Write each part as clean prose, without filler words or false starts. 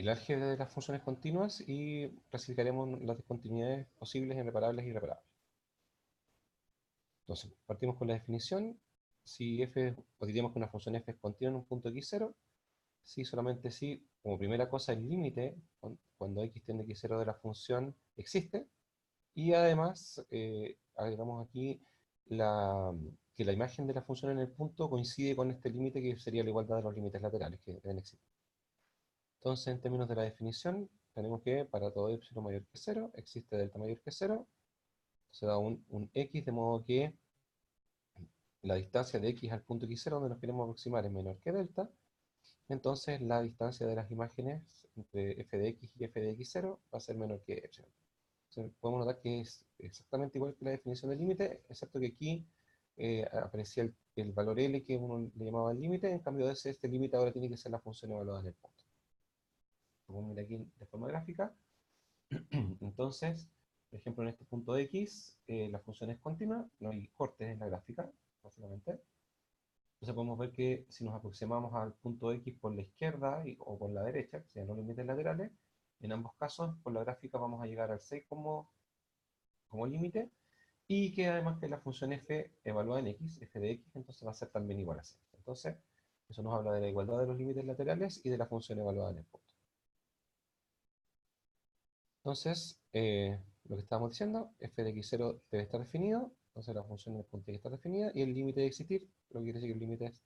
el álgebra de las funciones continuas y clasificaremos las discontinuidades posibles en reparables y irreparables. Entonces, partimos con la definición. Si f, o diríamos que una función f es continua en un punto x0, si solamente si, como primera cosa, el límite, cuando x tiende a x0 de la función, existe, y además agregamos aquí que la imagen de la función en el punto coincide con este límite que sería la igualdad de los límites laterales que deben existir. Entonces, en términos de la definición, tenemos que para todo y mayor que 0, existe delta mayor que 0, se da un x, de modo que la distancia de x al punto x0 donde nos queremos aproximar es menor que delta. Entonces la distancia de las imágenes entre f de x y f de x0 va a ser menor que epsilon. Entonces, podemos notar que es exactamente igual que la definición del límite, excepto que aquí aparecía el valor L que uno le llamaba el límite. En cambio de este límite ahora tiene que ser la función evaluada en el punto. Como mira aquí de forma gráfica. Entonces, por ejemplo, en este punto X, la función es continua, no hay cortes en la gráfica, básicamente. Entonces podemos ver que si nos aproximamos al punto X por la izquierda o por la derecha, que sean los límites laterales, en ambos casos, por la gráfica vamos a llegar al 6 como límite, y que además que la función f evaluada en x, f de x, entonces va a ser también igual a 6. Entonces, eso nos habla de la igualdad de los límites laterales y de la función evaluada en el punto. Entonces, lo que estábamos diciendo, f de x0 debe estar definido, entonces la función en el punto tiene que estar definida, y el límite de existir, lo que quiere decir que los límites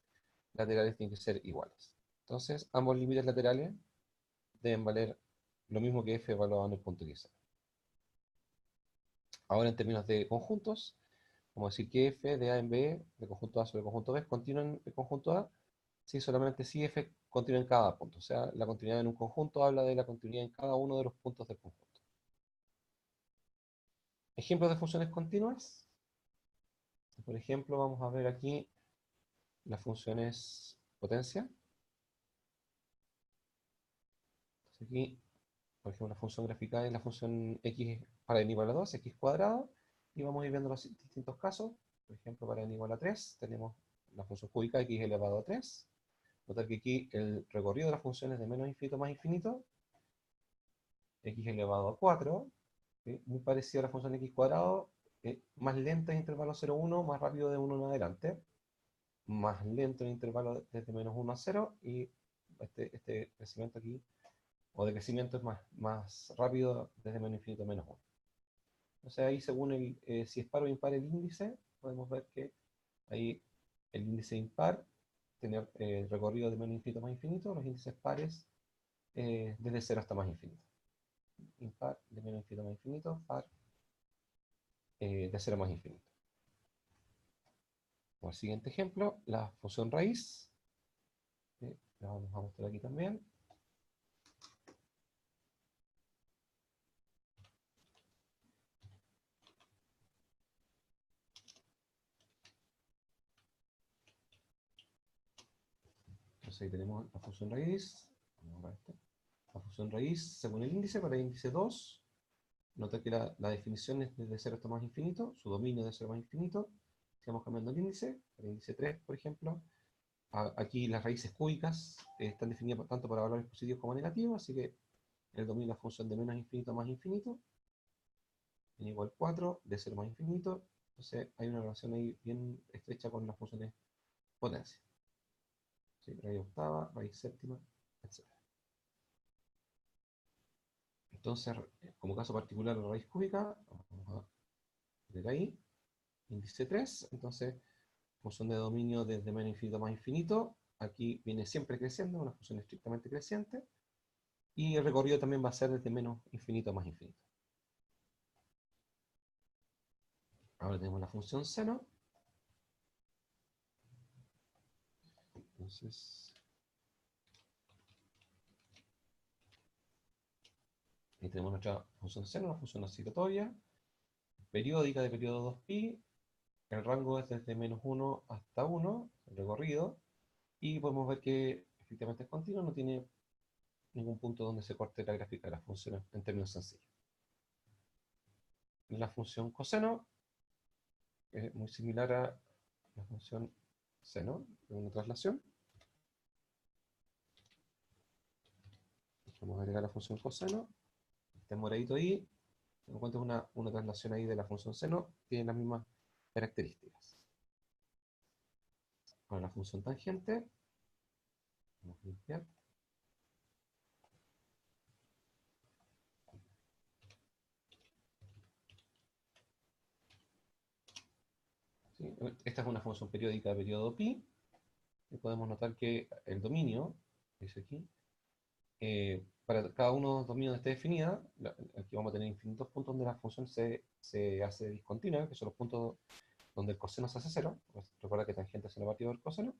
laterales tienen que ser iguales. Entonces, ambos límites laterales deben valer lo mismo que f evaluado en el punto x0. Ahora, en términos de conjuntos, vamos a decir que f de a en b, de conjunto a sobre conjunto b, es continua en el conjunto a, si solamente si f continúa en cada punto. O sea, la continuidad en un conjunto habla de la continuidad en cada uno de los puntos del conjunto. Ejemplos de funciones continuas. Por ejemplo, vamos a ver aquí las funciones potencia. Entonces aquí, por ejemplo, la función gráfica es la función x para n igual a 2, x cuadrado, y vamos a ir viendo los distintos casos. Por ejemplo, para n igual a 3 tenemos la función cúbica x elevado a 3. Notar que aquí el recorrido de las funciones de menos infinito más infinito, x elevado a 4, ¿sí? Muy parecido a la función x cuadrado, más lenta en intervalo 0, 1, más rápido de 1 en adelante, más lento en intervalo desde menos 1 a 0, y este crecimiento aquí, o de crecimiento, es más rápido desde menos infinito a menos 1. Entonces ahí, según si es par o impar el índice, podemos ver que ahí el índice impar tiene recorrido de menos infinito a más infinito, los índices pares desde 0 hasta más infinito. Impar de menos infinito a más infinito, par de 0 a más infinito. Como el siguiente ejemplo, la función raíz, la vamos a mostrar aquí también. Entonces ahí tenemos la función raíz. Vamos a ver esto. La función raíz según el índice, para el índice 2, nota que la definición es desde 0 hasta más infinito, su dominio de 0 a más infinito. Sigamos cambiando el índice, para el índice 3, por ejemplo. Aquí las raíces cúbicas están definidas tanto para valores positivos como negativos, así que el dominio de la función de menos infinito a más infinito, n igual 4, de 0 a más infinito. Entonces hay una relación ahí bien estrecha con las funciones potencia. ¿Sí? Raíz octava, raíz séptima, etc. Entonces, como caso particular, la raíz cúbica, vamos a ver ahí, índice 3, entonces, función de dominio desde menos infinito a más infinito, aquí viene siempre creciendo, una función estrictamente creciente, y el recorrido también va a ser desde menos infinito a más infinito. Ahora tenemos la función seno. Entonces, ahí tenemos nuestra función seno, una función oscilatoria, periódica de periodo 2π, el rango es desde menos 1 hasta 1, el recorrido, y podemos ver que efectivamente es continuo, no tiene ningún punto donde se corte la gráfica de las funciones en términos sencillos. La función coseno es muy similar a la función seno, de una traslación. Vamos a agregar la función coseno. Este moradito ahí. Encuentras una traslación ahí de la función seno. Tiene las mismas características. Ahora la función tangente. Vamos a limpiar. ¿Sí? Esta es una función periódica de periodo pi. Y podemos notar que el dominio, dice aquí, para cada uno de los dominios esté definida, aquí vamos a tener infinitos puntos donde la función se hace discontinua, que son los puntos donde el coseno se hace cero. Pues recuerda que tangente es la partida del coseno.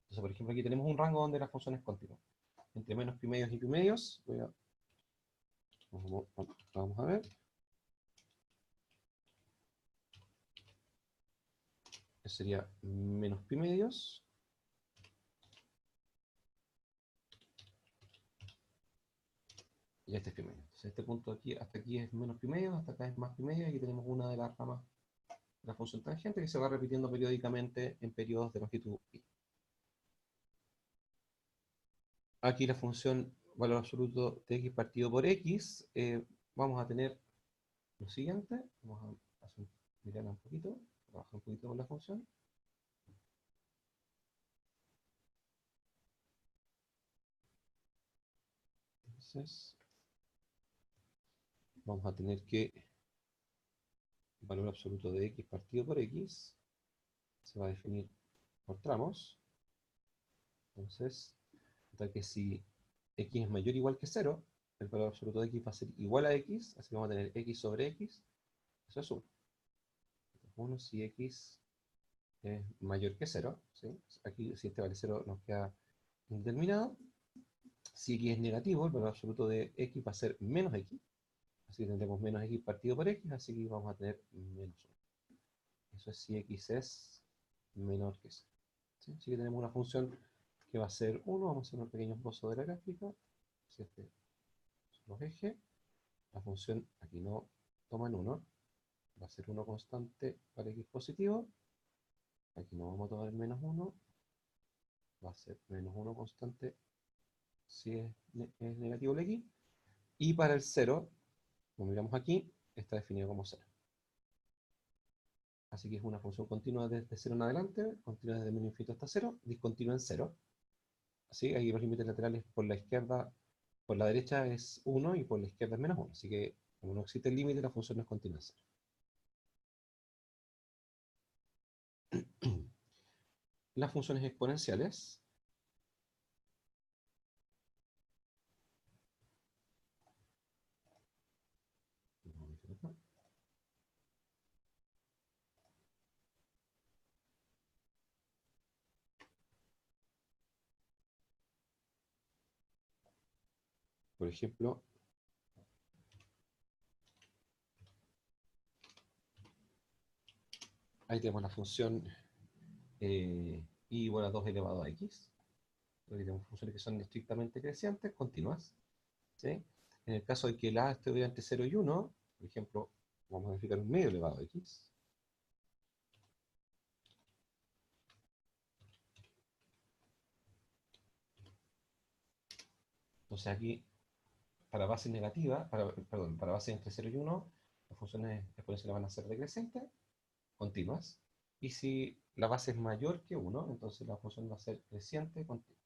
Entonces, por ejemplo, aquí tenemos un rango donde la función es continua. Entre menos pi medios y pi medios, vamos a ver. Eso sería menos pi medios. Y este es pi medio. Entonces, este punto de aquí, hasta aquí es menos pi medios, hasta acá es más pi medios, y aquí tenemos una de las ramas de la función tangente que se va repitiendo periódicamente en periodos de longitud pi. Aquí la función valor absoluto de x partido por x, vamos a tener lo siguiente. Vamos a mirarla un poquito, trabajar un poquito con la función. Entonces, vamos a tener que el valor absoluto de x partido por x se va a definir por tramos. Entonces, hasta que si x es mayor o igual que 0, el valor absoluto de x va a ser igual a x, así que vamos a tener x sobre x, eso es 1. 1 si x es mayor que 0, ¿sí? Aquí si este vale 0 nos queda indeterminado. Si x es negativo, el valor absoluto de x va a ser menos x, así que tendremos menos x partido por x, así que vamos a tener menos 1. Eso es si x es menor que 0. ¿Sí? Así que tenemos una función que va a ser 1, vamos a hacer un pequeño esbozo de la gráfica. Si este son los ejes, la función aquí no toma en 1, va a ser 1 constante para x positivo, aquí no vamos a tomar el menos 1, va a ser menos 1 constante si es negativo el x, y para el 0, como miramos aquí, está definido como 0. Así que es una función continua desde 0 en adelante, continua desde menos infinito hasta 0, discontinua en 0. Así, aquí los límites laterales por la izquierda, por la derecha es 1 y por la izquierda es menos 1. Así que, como no existe el límite, la función no es continua en 0. Las funciones exponenciales. Por ejemplo, ahí tenemos la función y igual a 2 elevado a x. Aquí tenemos funciones que son estrictamente crecientes, continuas. ¿Sí? En el caso de que el a esté entre 0 y 1, por ejemplo, vamos a verificar un medio elevado a x. Entonces aquí, para bases negativas, perdón, para bases entre 0 y 1, las funciones exponenciales van a ser decrecientes, continuas. Y si la base es mayor que 1, entonces la función va a ser creciente, continua,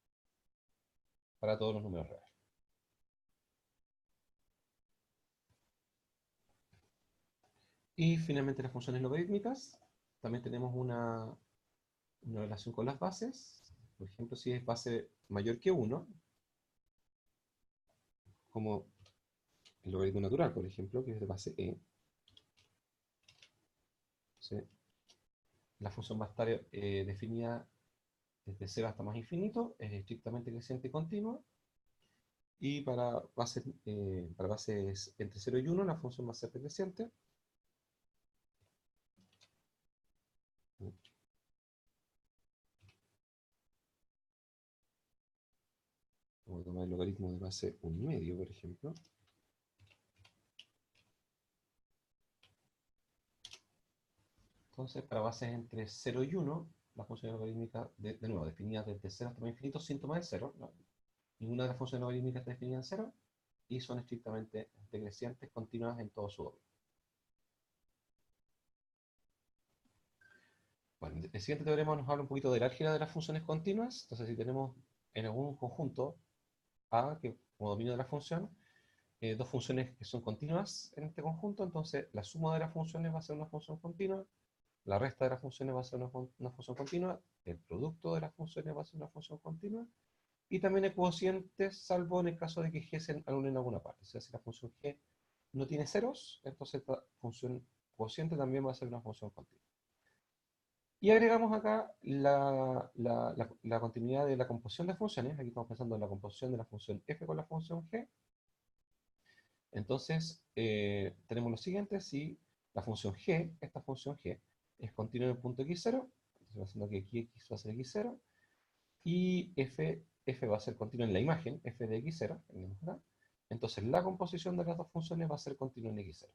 para todos los números reales. Y finalmente las funciones logarítmicas, también tenemos una relación con las bases. Por ejemplo, si es base mayor que 1, como el logaritmo natural, por ejemplo, que es de base e, ¿sí? La función va a estar definida desde 0 hasta más infinito, es estrictamente creciente y continua. Y para bases entre 0 y 1, la función va a ser decreciente. Vamos a tomar el logaritmo de base 1 medio, por ejemplo. Entonces, para bases entre 0 y 1, la función logarítmica, de nuevo, definida desde 0 hasta más infinito sin tomar el 0, ¿no? ninguna de las funciones logarítmicas está definida en cero, y son estrictamente decrecientes continuas en todo su dominio. Bueno, el siguiente teorema nos habla un poquito del álgebra de las funciones continuas. Entonces, si tenemos en algún conjunto A, que como dominio de la función, dos funciones que son continuas en este conjunto, entonces la suma de las funciones va a ser una función continua, la resta de las funciones va a ser una función continua, el producto de las funciones va a ser una función continua, y también el cociente, salvo en el caso de que G se anule en alguna parte. O sea, si la función G no tiene ceros, entonces esta función cociente también va a ser una función continua. Y agregamos acá la continuidad de la composición de funciones. Aquí estamos pensando en la composición de la función f con la función g. Entonces, tenemos lo siguiente: si la función g, esta función g, es continua en el punto x0, entonces va haciendo que aquí x va a ser x0, y f va a ser continua en la imagen, f de x0, entonces la composición de las dos funciones va a ser continua en x0.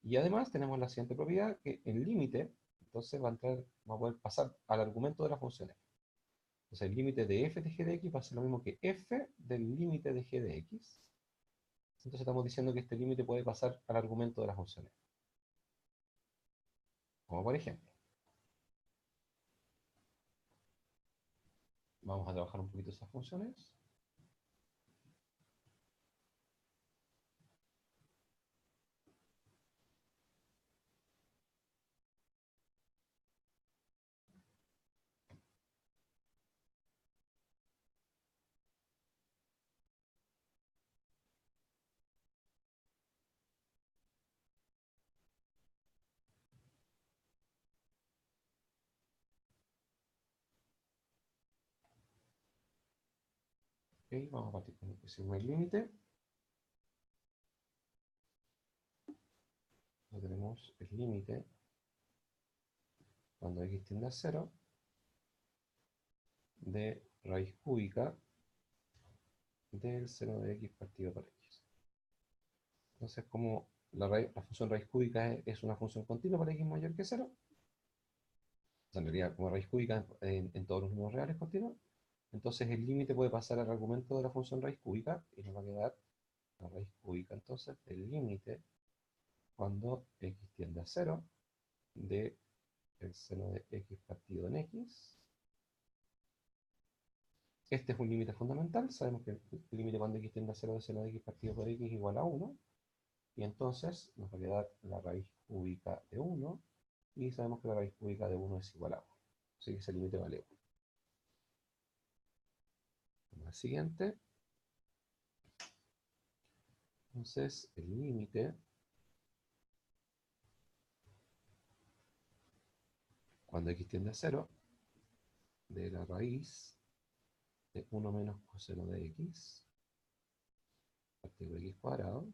Y además tenemos la siguiente propiedad, que en límite, entonces va a poder pasar al argumento de la función f. Entonces el límite de f de g de x va a ser lo mismo que f del límite de g de x. Entonces estamos diciendo que este límite puede pasar al argumento de la función f. Como por ejemplo, vamos a trabajar un poquito esas funciones. Okay, vamos a partir con el primer límite. Ya tenemos el límite cuando x tiende a 0 de raíz cúbica del seno de x partido por x. Entonces, como la función raíz cúbica es una función continua para x mayor que 0, en realidad como raíz cúbica en todos los números reales continua, entonces el límite puede pasar al argumento de la función raíz cúbica y nos va a quedar la raíz cúbica entonces del límite cuando x tiende a 0 de el seno de x partido en x. Este es un límite fundamental. Sabemos que el límite cuando x tiende a 0 de seno de x partido por x es igual a 1. Y entonces nos va a quedar la raíz cúbica de 1. Y sabemos que la raíz cúbica de 1 es igual a 1. Así que ese límite vale 1. La siguiente. Entonces el límite cuando x tiende a 0 de la raíz de 1 menos coseno de x partido por x cuadrado.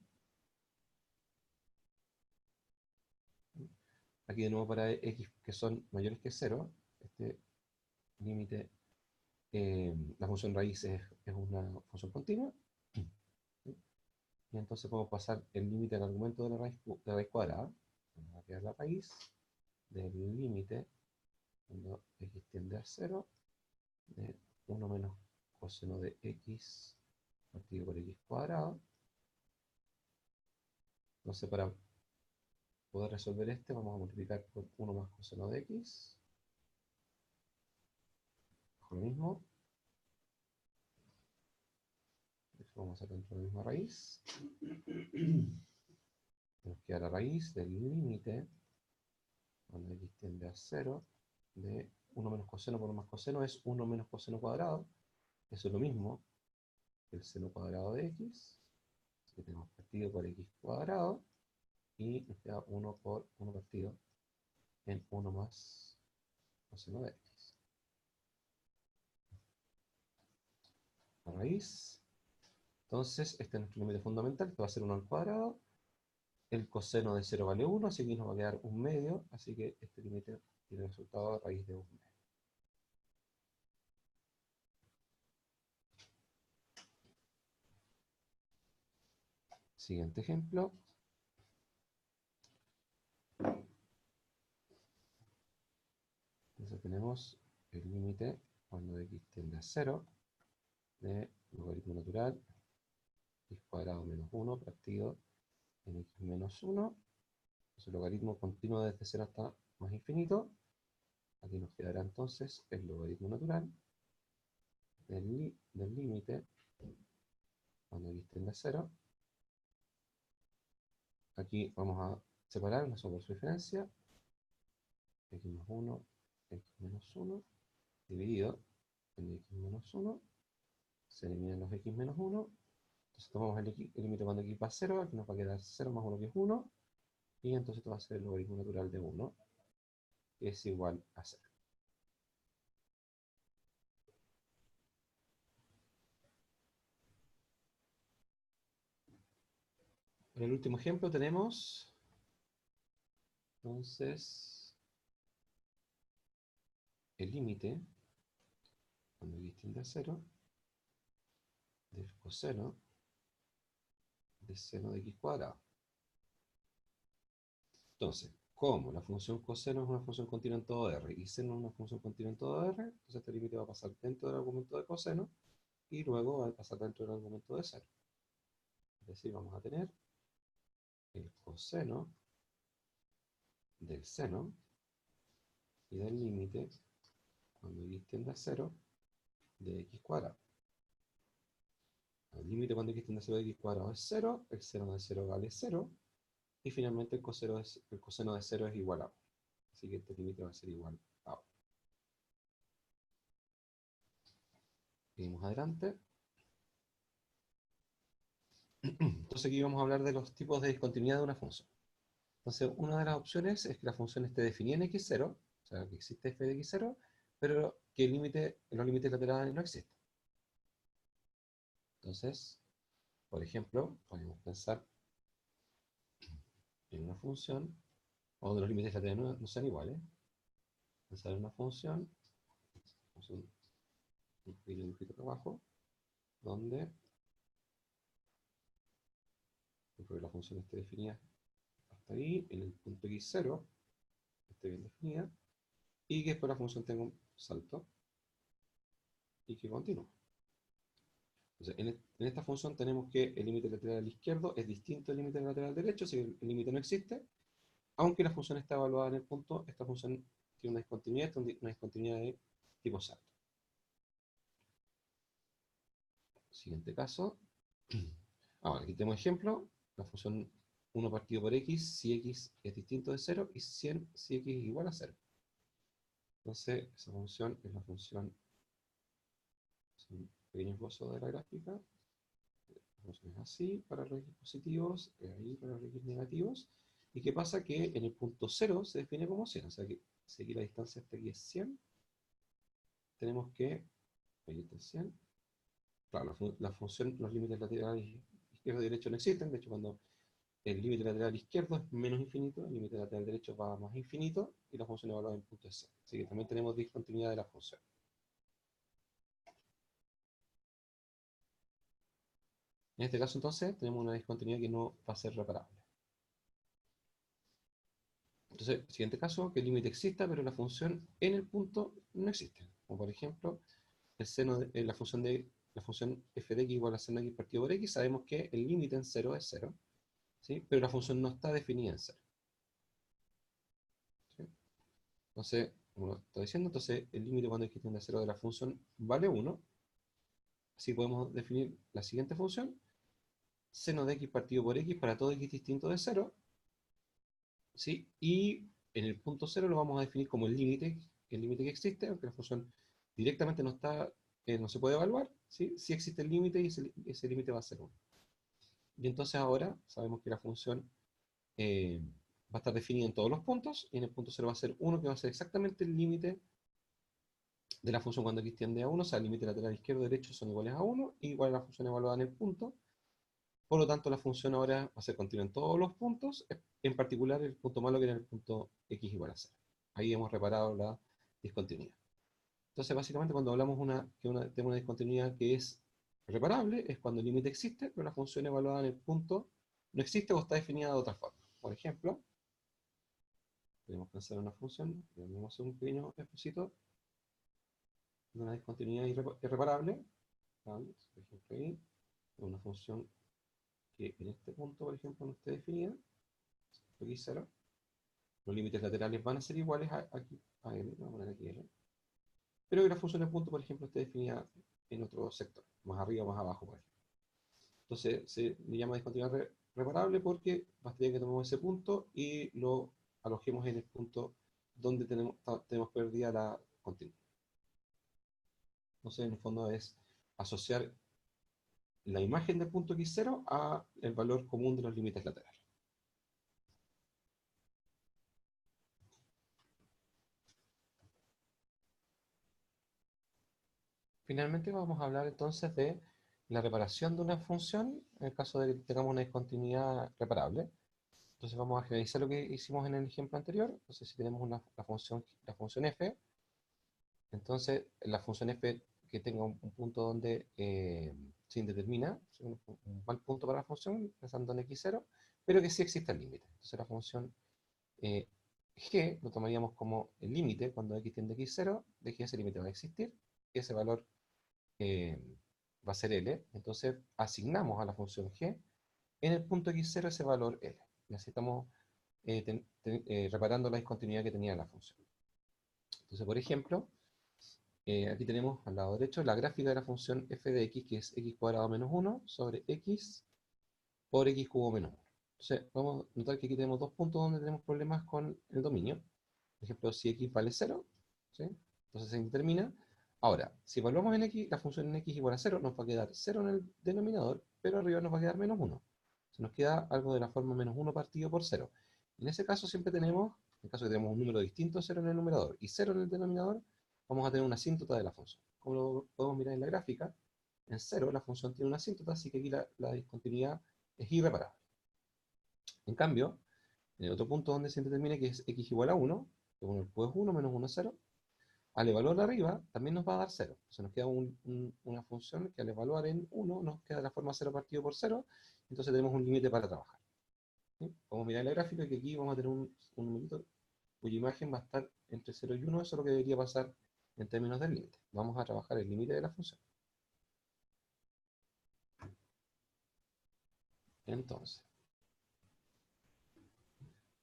Aquí de nuevo para x que son mayores que 0, este límite, la función raíz es una función continua. Y entonces podemos pasar el límite al argumento de la raíz cuadrada. Vamos a quedar la raíz del límite cuando x tiende a 0 de 1 menos coseno de x partido por x cuadrado. Entonces para poder resolver este vamos a multiplicar por 1 más coseno de x. Lo mismo. Vamos a sacar dentro de la misma raíz. Nos queda la raíz del límite cuando x tiende a 0 de 1 menos coseno por 1 más coseno es 1 menos coseno cuadrado. Eso es lo mismo que el seno cuadrado de x. Así que tenemos partido por x cuadrado. Y nos queda 1 por 1 partido en 1 más coseno de x. La raíz. Entonces, este es nuestro límite fundamental, que va a ser 1 al cuadrado. El coseno de 0 vale 1, así que nos va a quedar 1 medio. Así que este límite tiene el resultado de raíz de 1 medio. Siguiente ejemplo. Entonces tenemos el límite cuando x tiende a 0 de logaritmo natural, x cuadrado menos 1 partido en x menos 1. Entonces, el logaritmo continuo desde 0 hasta más infinito. Aquí nos quedará entonces el logaritmo natural del límite cuando x tiende a 0. Aquí vamos a separar una sola diferencia, x más 1, x menos 1, dividido en x menos 1, se eliminan los x menos 1, entonces tomamos el límite cuando x va a 0, aquí nos va a quedar 0 más 1 que es 1, y entonces esto va a ser el logaritmo natural de 1, que es igual a 0. En el último ejemplo tenemos, entonces, el límite, cuando x tiende a 0, del coseno de seno de x cuadrado. Entonces, como la función coseno es una función continua en todo R y seno es una función continua en todo R, entonces este límite va a pasar dentro del argumento de coseno y luego va a pasar dentro del argumento de seno. Es decir, vamos a tener el coseno del seno y del límite cuando x tiende a 0 de x cuadrado. El límite cuando x tiende a 0 de x cuadrado es 0, el seno de 0 vale 0, y finalmente el coseno de 0 es igual a 1. Así que este límite va a ser igual a 1. Seguimos adelante. Entonces aquí vamos a hablar de los tipos de discontinuidad de una función. Entonces, una de las opciones es que la función esté definida en x0, o sea, que existe f de x0, pero que los límites laterales no existen. Entonces, por ejemplo, podemos pensar en una función donde los límites laterales no sean iguales. Pensar en una función, un pequeño dibujito acá abajo, donde la función esté definida hasta ahí, en el punto x0, esté bien definida, y que después la función tenga un salto y que continúe. Entonces, en esta función tenemos que el límite lateral izquierdo es distinto del límite lateral derecho, si el límite no existe, aunque la función está evaluada en el punto, esta función tiene una discontinuidad de tipo salto. Siguiente caso. Ahora, aquí tenemos ejemplo, la función 1 partido por x, si x es distinto de 0, y 100 si x es igual a 0. Entonces, esa función es la función, es un pequeño esbozo de la gráfica. La función es así para los x positivos, es ahí para los x negativos. ¿Y qué pasa? Que en el punto 0 se define como 100, o sea que si aquí la distancia hasta aquí es 100, tenemos que, ahí está 100, claro, la función, los límites laterales izquierdo y derecho no existen, de hecho cuando el límite lateral izquierdo es menos infinito, el límite lateral derecho va a más infinito, y la función evaluada en punto es 100. Así que también tenemos discontinuidad de la función. En este caso entonces tenemos una discontinuidad que no va a ser reparable. Entonces, siguiente caso, que el límite exista, pero la función en el punto no existe. Como por ejemplo, el seno de, la función f de x igual a seno de x partido por x, sabemos que el límite en 0 es 0, ¿sí? Pero la función no está definida en 0. ¿Sí? Entonces, como está diciendo, entonces el límite cuando x tiende a 0 de la función vale 1. Así podemos definir la siguiente función, seno de x partido por x para todo x distinto de 0, ¿sí? Y en el punto 0 lo vamos a definir como el límite que existe, aunque la función directamente no está, no se puede evaluar, ¿sí? Sí existe el límite y ese límite va a ser 1. Y entonces ahora sabemos que la función va a estar definida en todos los puntos, y en el punto 0 va a ser 1, que va a ser exactamente el límite de la función cuando x tiende a 1, o sea, el límite lateral izquierdo y derecho son iguales a 1, y igual a la función evaluada en el punto. Por lo tanto, la función ahora va a ser continua en todos los puntos, en particular el punto malo que era el punto x igual a 0. Ahí hemos reparado la discontinuidad. Entonces, básicamente, cuando hablamos de una discontinuidad que es reparable, es cuando el límite existe, pero la función evaluada en el punto no existe o está definida de otra forma. Por ejemplo, podemos pensar en una función, vamos a hacer un pequeño exposito de una discontinuidad irreparable. Por ejemplo, ahí, una función que en este punto, por ejemplo, no esté definida, x0, los límites laterales van a ser iguales aquí, a L, vamos a poner aquí L, pero que la función de punto, por ejemplo, esté definida en otro sector, más arriba o más abajo, por ejemplo. Entonces se le llama discontinuidad reparable porque bastaría que tomemos ese punto y lo alojemos en el punto donde tenemos perdida la continuidad. Entonces, en el fondo es asociar la imagen del punto x0 a el valor común de los límites laterales. Finalmente vamos a hablar entonces de la reparación de una función en el caso de que tengamos una discontinuidad reparable. Entonces vamos a generalizar lo que hicimos en el ejemplo anterior. Entonces si tenemos la función f, entonces la función f que tenga un punto donde se indetermina, un mal punto para la función, pensando en x0, pero que sí existe el límite. Entonces la función eh, g lo tomaríamos como el límite cuando x tiende a x0, de que ese límite va a existir, y ese valor eh, va a ser L. Entonces asignamos a la función g en el punto x0 ese valor L. Y así estamos reparando la discontinuidad que tenía la función. Entonces, por ejemplo, aquí tenemos al lado derecho la gráfica de la función f de x, que es x cuadrado menos 1 sobre x por x cubo menos 1. Entonces, vamos a notar que aquí tenemos dos puntos donde tenemos problemas con el dominio. Por ejemplo, si x vale 0, ¿sí? Entonces se indetermina. Ahora, si evaluamos en x, la función en x igual a 0, nos va a quedar 0 en el denominador, pero arriba nos va a quedar menos 1. Se nos queda algo de la forma menos 1 partido por 0. En ese caso siempre tenemos, en caso de que tenemos un número distinto, 0 en el numerador y 0 en el denominador, vamos a tener una asíntota de la función. Como lo podemos mirar en la gráfica, en 0 la función tiene una asíntota, así que aquí la discontinuidad es irreparable. En cambio, en el otro punto donde se determina que es x igual a 1, que 1 es 1 menos 1 es 0, al evaluar arriba también nos va a dar 0. Entonces nos queda una función que al evaluar en 1 nos queda la forma 0 partido por 0, entonces tenemos un límite para trabajar. ¿Sí? Vamos a mirar la gráfica que aquí vamos a tener un numerito cuya imagen va a estar entre 0 y 1, eso es lo que debería pasar en términos del límite. Vamos a trabajar el límite de la función. Entonces,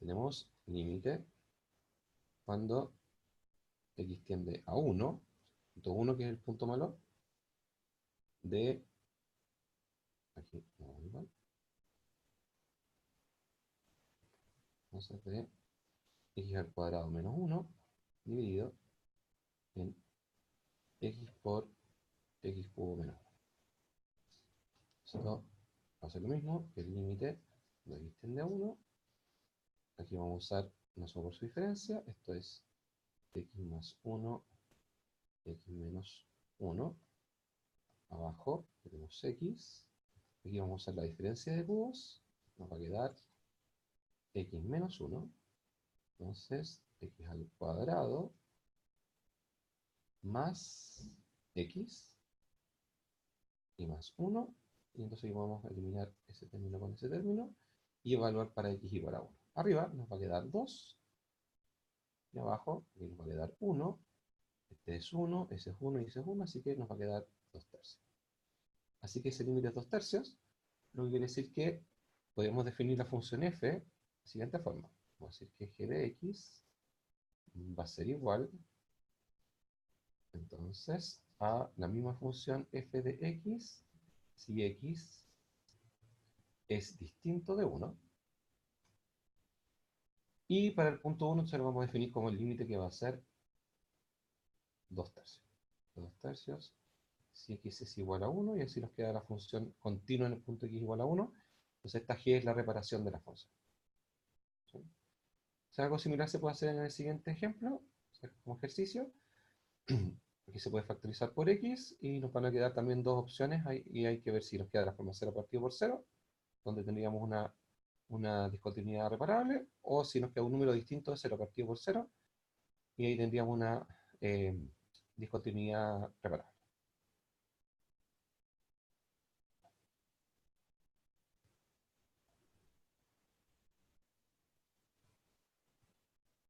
tenemos límite cuando x tiende a 1, punto 1 que es el punto malo, de, aquí, no, igual, entonces de x al cuadrado menos 1 dividido en x por x cubo menos 1. Esto va a ser lo mismo que el límite de x tiende a 1. Aquí vamos a usar una suma por su diferencia. Esto es x más 1, x menos 1. Abajo tenemos x. Aquí vamos a usar la diferencia de cubos. Nos va a quedar x menos 1. Entonces, x al cuadrado más x y más 1. Y entonces vamos a eliminar ese término con ese término y evaluar para x igual a 1. Arriba nos va a quedar 2 y abajo aquí nos va a quedar 1. Este es 1, ese es 1 y ese es 1, así que nos va a quedar 2 tercios. Así que ese límite es 2 tercios, lo que quiere decir que podemos definir la función f de la siguiente forma. Vamos a decir que g de x va a ser igual, entonces, a la misma función f de x si x es distinto de 1. Y para el punto 1 se lo vamos a definir como el límite que va a ser 2 tercios. 2 tercios si x es igual a 1, y así nos queda la función continua en el punto x igual a 1. Entonces esta g es la reparación de la función. ¿Sí? O sea, algo similar se puede hacer en el siguiente ejemplo, o sea, como ejercicio. Aquí se puede factorizar por x y nos van a quedar también dos opciones y hay que ver si nos queda la forma 0 partido por 0, donde tendríamos una discontinuidad reparable, o si nos queda un número distinto de 0 partido por 0, y ahí tendríamos una discontinuidad reparable.